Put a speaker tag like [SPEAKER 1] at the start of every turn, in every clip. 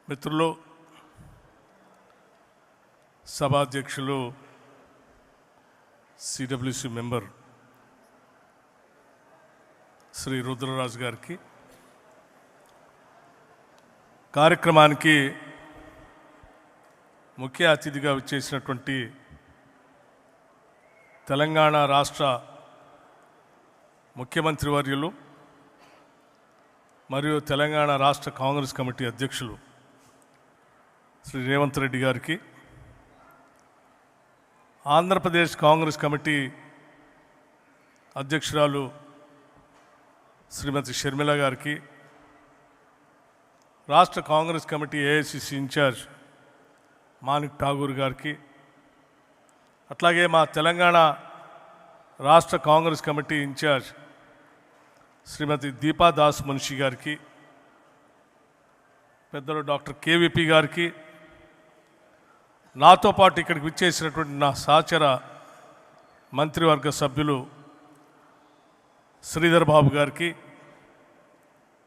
[SPEAKER 1] మిత్రులు, సభాధ్యక్షులు, CWC member Shri Rudraraju గారికి, కార్యక్రమానికి ముఖ్య అతిథిగా వచ్చేసినటువంటి తెలంగాణ రాష్ట్ర ముఖ్యమంత్రి వర్యులు మరియు తెలంగాణ రాష్ట్ర కాంగ్రెస్ కమిటీ అధ్యక్షులు శ్రీ రేవంత్ రెడ్డి గారికి, ఆంధ్రప్రదేశ్ కాంగ్రెస్ కమిటీ అధ్యక్షురాలు శ్రీమతి షర్మిల గారికి, రాష్ట్ర Congress committee AICC in-charge Manik Tagore గారికి, అట్లాగే మా తెలంగాణ రాష్ట్ర Congress committee in-charge Shrimati Deepa Das Munshi గారికి, పెద్దలు డాక్టర్ కేవీపీ గారికి, నాతో పాటు ఇక్కడికి విచ్చేసినటువంటి నా సహచర మంత్రివర్గ సభ్యులు శ్రీధర్ బాబు గారికి,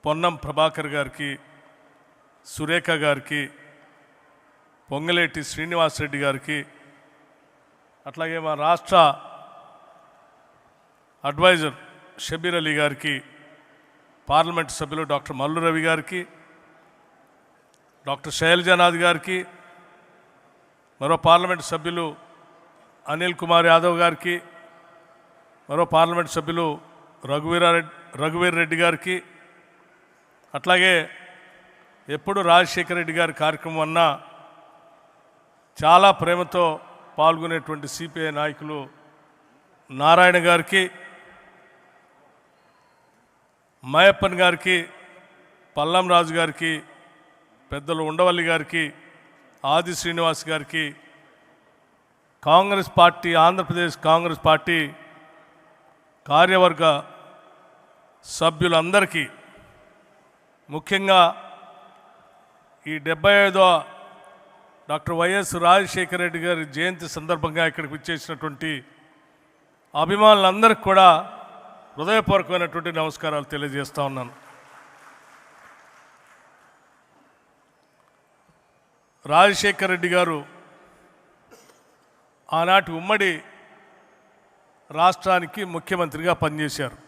[SPEAKER 1] పొన్నం ప్రభాకర్ గారికి, సురేఖ గారికి, పొంగలేటి శ్రీనివాసరెడ్డి గారికి, అట్లాగే మా రాష్ట్ర అడ్వైజర్ షబీర్ అలీ గారికి, పార్లమెంట్ సభ్యులు డాక్టర్ మల్లు రవి గారికి, డాక్టర్ శైలజానాథ్ గారికి, మరో పార్లమెంట్ సభ్యులు అనిల్ కుమార్ యాదవ్ గారికి, మరో పార్లమెంట్ సభ్యులు రఘువీర్ రెడ్డి గారికి, అట్లాగే ఎప్పుడు రాజశేఖర రెడ్డి గారి కార్యక్రమం అన్నా చాలా ప్రేమతో పాల్గొనేటువంటి సిపిఐ నాయకులు నారాయణ గారికి, మయప్పన్ గారికి, పల్లం రాజు గారికి, పెద్దలు ఉండవల్లి గారికి, ఆది శ్రీనివాస్ గారికి, కాంగ్రెస్ పార్టీ ఆంధ్రప్రదేశ్ కాంగ్రెస్ పార్టీ కార్యవర్గ సభ్యులందరికీ, ముఖ్యంగా ఈ 75వ డాక్టర్ వైఎస్ రాజశేఖర రెడ్డి గారి జయంతి సందర్భంగా ఇక్కడికి వచ్చేసినటువంటి అభిమానులందరికీ కూడా హృదయపూర్వకమైనటువంటి నమస్కారాలు తెలియజేస్తూ ఉన్నాను. రాజశేఖర రెడ్డి గారు ఆనాటి ఉమ్మడి రాష్ట్రానికి ముఖ్యమంత్రిగా పనిచేశారు.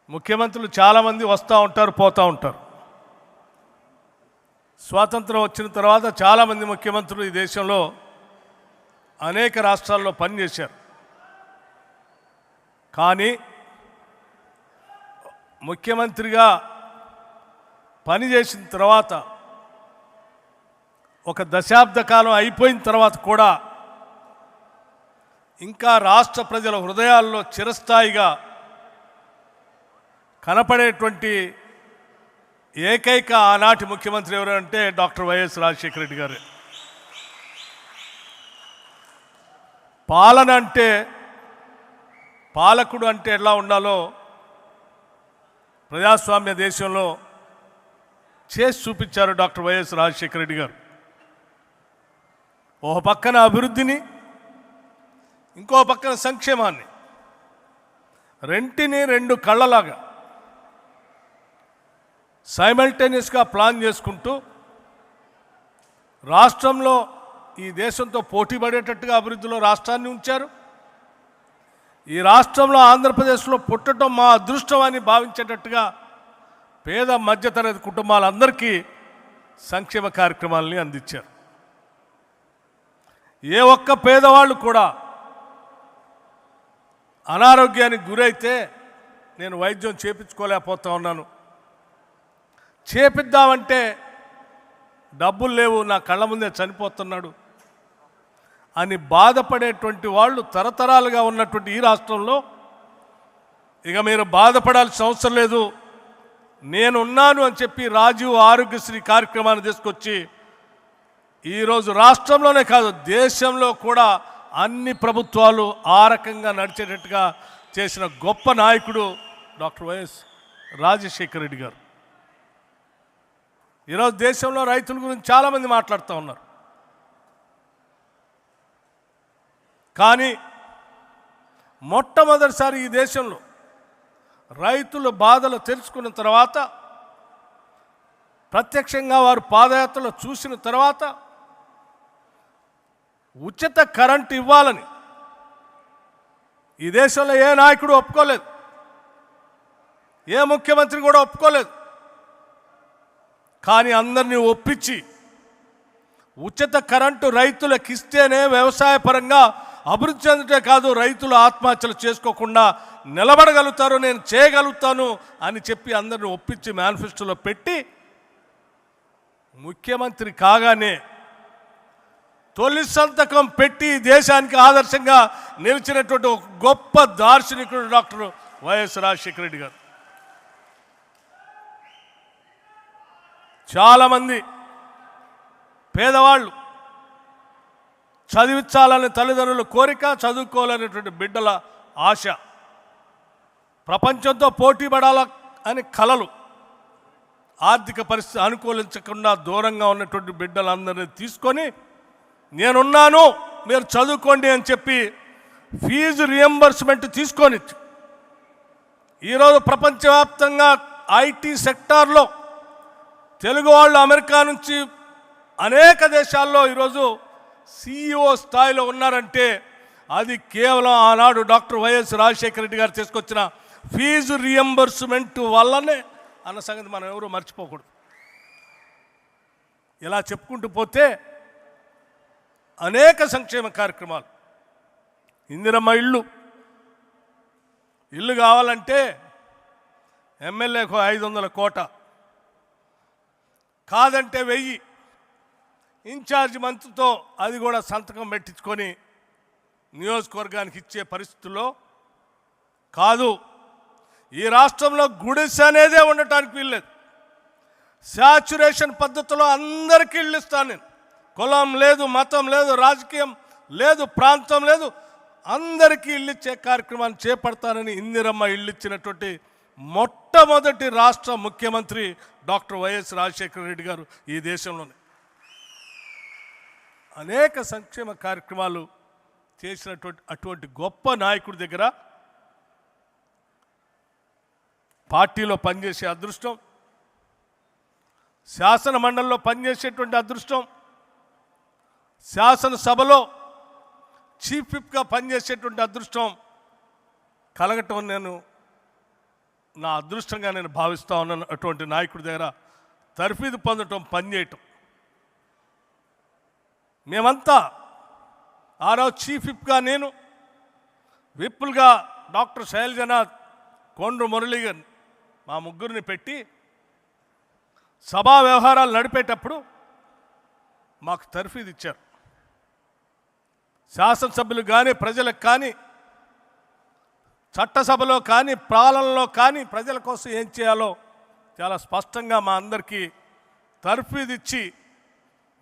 [SPEAKER 1] ముఖ్యమంత్రులు చాలామంది వస్తూ ఉంటారు, పోతూ ఉంటారు. స్వాతంత్రం వచ్చిన తర్వాత చాలామంది ముఖ్యమంత్రులు ఈ దేశంలో అనేక రాష్ట్రాల్లో పనిచేశారు. కానీ ముఖ్యమంత్రిగా పనిచేసిన తర్వాత ఒక దశాబ్ద కాలం అయిపోయిన తర్వాత కూడా ఇంకా రాష్ట్ర ప్రజల హృదయాల్లో చిరస్థాయిగా కనపడేటువంటి ఏకైక ఆనాటి ముఖ్యమంత్రి ఎవరంటే డాక్టర్ వైఎస్ రాజశేఖర రెడ్డి గారే. పాలన అంటే, పాలకుడు అంటే ఎలా ఉండాలో ప్రజాస్వామ్య దేశంలో చేసి చూపించారు డాక్టర్ వైఎస్ రాజశేఖర రెడ్డి గారు. ఒక పక్కన అభివృద్ధిని, ఇంకో పక్కన సంక్షేమాన్ని, రెంటిని రెండు కళ్ళలాగా సైమల్టేనియస్గా ప్లాన్ చేసుకుంటూ రాష్ట్రంలో ఈ దేశంతో పోటీ పడేటట్టుగా అభివృద్ధిలో రాష్ట్రాన్ని ఉంచారు. ఈ రాష్ట్రంలో ఆంధ్రప్రదేశ్లో పుట్టడం మా అదృష్టం అని భావించేటట్టుగా పేద మధ్యతరగతి కుటుంబాలందరికీ సంక్షేమ కార్యక్రమాలని అందించారు. ఏ ఒక్క పేదవాళ్ళు కూడా అనారోగ్యానికి గురైతే నేను వైద్యం చేపించుకోలేకపోతా ఉన్నాను, చేపిద్దామంటే డబ్బులు లేవు, నా కళ్ళ ముందే చనిపోతున్నాడు అని బాధపడేటువంటి వాళ్ళు తరతరాలుగా ఉన్నటువంటి ఈ రాష్ట్రంలో ఇక మీరు బాధపడాల్సిన అవసరం లేదు, నేనున్నాను అని చెప్పి రాజీవ్ ఆరోగ్యశ్రీ కార్యక్రమాన్ని తీసుకొచ్చి ఈరోజు రాష్ట్రంలోనే కాదు దేశంలో కూడా అన్ని ప్రభుత్వాలు ఆ రకంగా నడిచేటట్టుగా చేసిన గొప్ప నాయకుడు డాక్టర్ వైఎస్ రాజశేఖర రెడ్డి గారు. ఈరోజు దేశంలో రైతుల గురించి చాలామంది మాట్లాడుతూ ఉన్నారు. కానీ మొట్టమొదటిసారి ఈ దేశంలో రైతుల బాధలు తెలుసుకున్న తర్వాత ప్రత్యక్షంగా వారు పాదయాత్రలో చూసిన తర్వాత ఉచిత కరెంటు ఇవ్వాలని ఈ దేశంలో ఏ నాయకుడు ఒప్పుకోలేదు, ఏ ముఖ్యమంత్రి కూడా ఒప్పుకోలేదు. కానీ అందరినీ ఒప్పించి ఉచిత కరెంటు రైతులకు ఇస్తేనే వ్యవసాయ పరంగా అభివృద్ధి చెందుతే కాదు, రైతులు ఆత్మహత్యలు చేసుకోకుండా నిలబడగలుగుతారు, నేను చేయగలుగుతాను అని చెప్పి అందరిని ఒప్పించి మేనిఫెస్టోలో పెట్టి ముఖ్యమంత్రి కాగానే తొలి సంతకం పెట్టి దేశానికి ఆదర్శంగా నిలిచినటువంటి ఒక గొప్ప దార్శనికుడు డాక్టర్ వైఎస్ రాజశేఖర రెడ్డి గారు. చాలామంది పేదవాళ్ళు చదివించాలని తల్లిదండ్రుల కోరిక, చదువుకోవాలనేటువంటి బిడ్డల ఆశ, ప్రపంచంతో పోటీ పడాల అని కలలు, ఆర్థిక పరిస్థితి అనుకూలించకుండా దూరంగా ఉన్నటువంటి బిడ్డలందరినీ తీసుకొని నేనున్నాను మీరు చదువుకోండి అని చెప్పి ఫీజు రియంబర్స్మెంట్ తీసుకొని ఈరోజు ప్రపంచవ్యాప్తంగా ఐటీ సెక్టార్లో తెలుగు వాళ్ళు అమెరికా నుంచి అనేక దేశాల్లో ఈరోజు CEO స్థాయిలో ఉన్నారంటే అది కేవలం ఆనాడు డాక్టర్ వైఎస్ రాజశేఖర రెడ్డి గారు తీసుకొచ్చిన ఫీజు రియంబర్స్మెంట్ వల్లనే అన్న సంగతి మనం ఎవరు మర్చిపోకూడదు. ఇలా చెప్పుకుంటూ పోతే అనేక సంక్షేమ కార్యక్రమాలు, ఇందిరమ్మ ఇల్లు కావాలంటే ఎమ్మెల్యేకు 500 కోట, కాదంటే 1000, ఇన్ఛార్జ్ మంత్రితో అది కూడా సంతకం పెట్టించుకొని నియోజకవర్గానికి ఇచ్చే పరిస్థితుల్లో కాదు. ఈ రాష్ట్రంలో గుడిసె అనేదే ఉండటానికి వీల్లేదు. శాచ్యురేషన్ పద్ధతిలో అందరికీ ఇళ్ళు ఇస్తాను నేను, కులం లేదు, మతం లేదు, రాజకీయం లేదు, ప్రాంతం లేదు, అందరికీ ఇల్లు ఇచ్చే కార్యక్రమాన్ని చేపడతానని ఇందిరమ్మ ఇల్లు ఇచ్చినటువంటి మొట్టమొదటి రాష్ట్ర ముఖ్యమంత్రి డాక్టర్ వైఎస్ రాజశేఖర రెడ్డి గారు ఈ దేశంలోనే. అనేక సంక్షేమ కార్యక్రమాలు చేసినటువంటి అటువంటి గొప్ప నాయకుడి దగ్గర పార్టీలో పనిచేసే అదృష్టం, శాసన మండలిలో పనిచేసేటువంటి అదృష్టం, శాసనసభలో చీఫ్ విప్గా పనిచేసేటువంటి అదృష్టం కలగటం నేను నా అదృష్టంగా నేను భావిస్తూ ఉన్నాను. అటువంటి నాయకుడి దగ్గర తర్ఫీదు పొందటం, పనిచేయటం. మేమంతా ఆ రోజు చీఫ్ విప్గా నేను, విప్పులుగా డాక్టర్ శైలజనాథ్, కొండ్రు మురళీగన్, మా ముగ్గురిని పెట్టి సభా వ్యవహారాలు నడిపేటప్పుడు మాకు తర్ఫీదు ఇచ్చారు. శాసనసభ్యులు కానీ, ప్రజలకు కానీ, చట్టసభలో కానీ, పాలనలో కానీ ప్రజల కోసం ఏం చేయాలో చాలా స్పష్టంగా మా అందరికీ తర్ఫీదు ఇచ్చి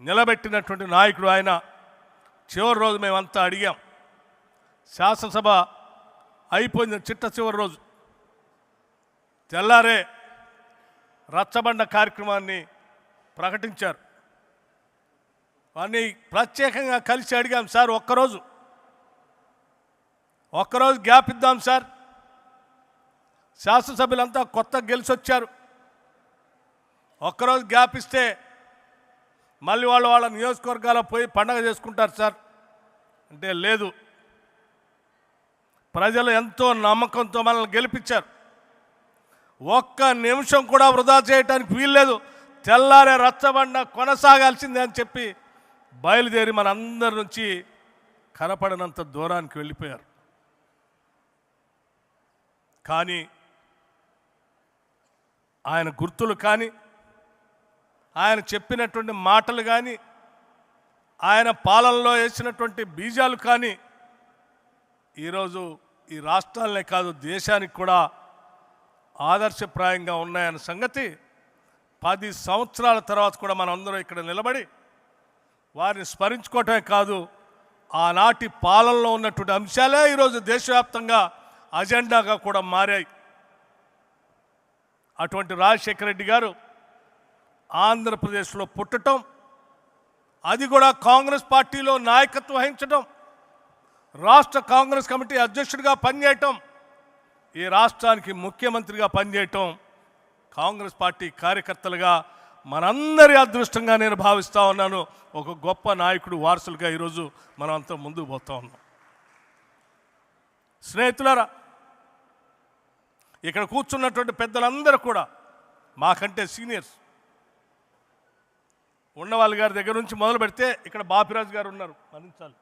[SPEAKER 1] నిలబెట్టినటువంటి నాయకుడు ఆయన. చివరి రోజు మేమంతా అడిగాం, శాసనసభ అయిపోయింది, చిట్ట చివరి రోజు తెల్లారే రచ్చబండ కార్యక్రమాన్ని ప్రకటించారు. వారిని ప్రత్యేకంగా కలిసి అడిగాం, సార్ ఒక్కరోజు గ్యాప్ ఇద్దాం సార్, శాసనసభ్యులంతా కొత్త గెలిచి వచ్చారు, ఒక్కరోజు గ్యాప్ ఇస్తే మళ్ళీ వాళ్ళ నియోజకవర్గాల్లో పోయి పండగ చేసుకుంటారు సార్ అంటే, లేదు, ప్రజలు ఎంతో నమ్మకంతో మనల్ని గెలిపించారు, ఒక్క నిమిషం కూడా వృధా చేయడానికి వీల్లేదు, తెల్లారే రచ్చబండ కొనసాగాల్సిందే అని చెప్పి బయలుదేరి మనందరి నుంచి కనపడినంత దూరానికి వెళ్ళిపోయారు. కానీ ఆయన గుర్తులు కానీ, ఆయన చెప్పినటువంటి మాటలు కానీ, ఆయన పాలనలో వేసినటువంటి బీజాలు కానీ ఈరోజు ఈ రాష్ట్రాలనే కాదు దేశానికి కూడా ఆదర్శప్రాయంగా ఉన్నాయన్న సంగతి 10 సంవత్సరాల తర్వాత కూడా మనం అందరం ఇక్కడ నిలబడి వారిని స్మరించుకోవటమే కాదు, ఆనాటి పాలనలో ఉన్నటువంటి అంశాలే ఈరోజు దేశవ్యాప్తంగా అజెండాగా కూడా మారాయి. అటువంటి రాజశేఖర రెడ్డి గారు ఆంధ్రప్రదేశ్లో పుట్టడం, అది కూడా కాంగ్రెస్ పార్టీలో నాయకత్వం వహించడం, రాష్ట్ర కాంగ్రెస్ కమిటీ అధ్యక్షుడిగా పనిచేయటం, ఈ రాష్ట్రానికి ముఖ్యమంత్రిగా పనిచేయటం, కాంగ్రెస్ పార్టీ కార్యకర్తలుగా మనందరి అదృష్టంగా నేను భావిస్తూ ఉన్నాను. ఒక గొప్ప నాయకుడు వారసులుగా ఈరోజు మనం అంతా ముందుకు పోతా ఉన్నాం. స్నేహితులారా, ఇక్కడ కూర్చున్నటువంటి పెద్దలందరూ కూడా మాకంటే సీనియర్స్. ఉన్నవాళ్ళ గారి దగ్గర నుంచి మొదలు పెడితే ఇక్కడ బాపిరాజు గారు ఉన్నారు, మన్నించాలి.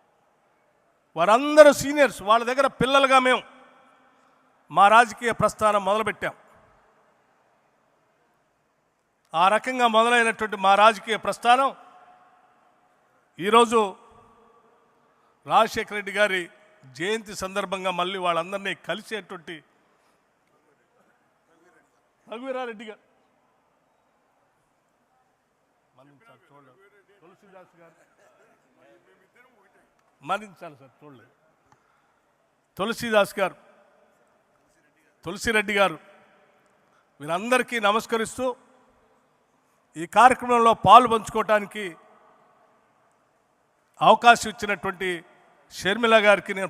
[SPEAKER 1] వారందరూ సీనియర్స్. వాళ్ళ దగ్గర పిల్లలుగా మేము మా రాజకీయ ప్రస్థానం మొదలుపెట్టాం. ఆ రకంగా మొదలైనటువంటి మా రాజకీయ ప్రస్థానం ఈరోజు రాజశేఖర రెడ్డి గారి జయంతి సందర్భంగా మళ్ళీ వాళ్ళందరినీ కలిసేటువంటి రఘువీరారెడ్డి గారు, తులసిదాస్ గారు, మన్నించాలి సార్, చూడలేదు, తులసిదాస్ గారు, తులసిరెడ్డి గారు, వీరందరికీ నమస్కరిస్తూ ఈ కార్యక్రమంలో పాలు పంచుకోవటానికి అవకాశం ఇచ్చినటువంటి షర్మిల గారికి నేను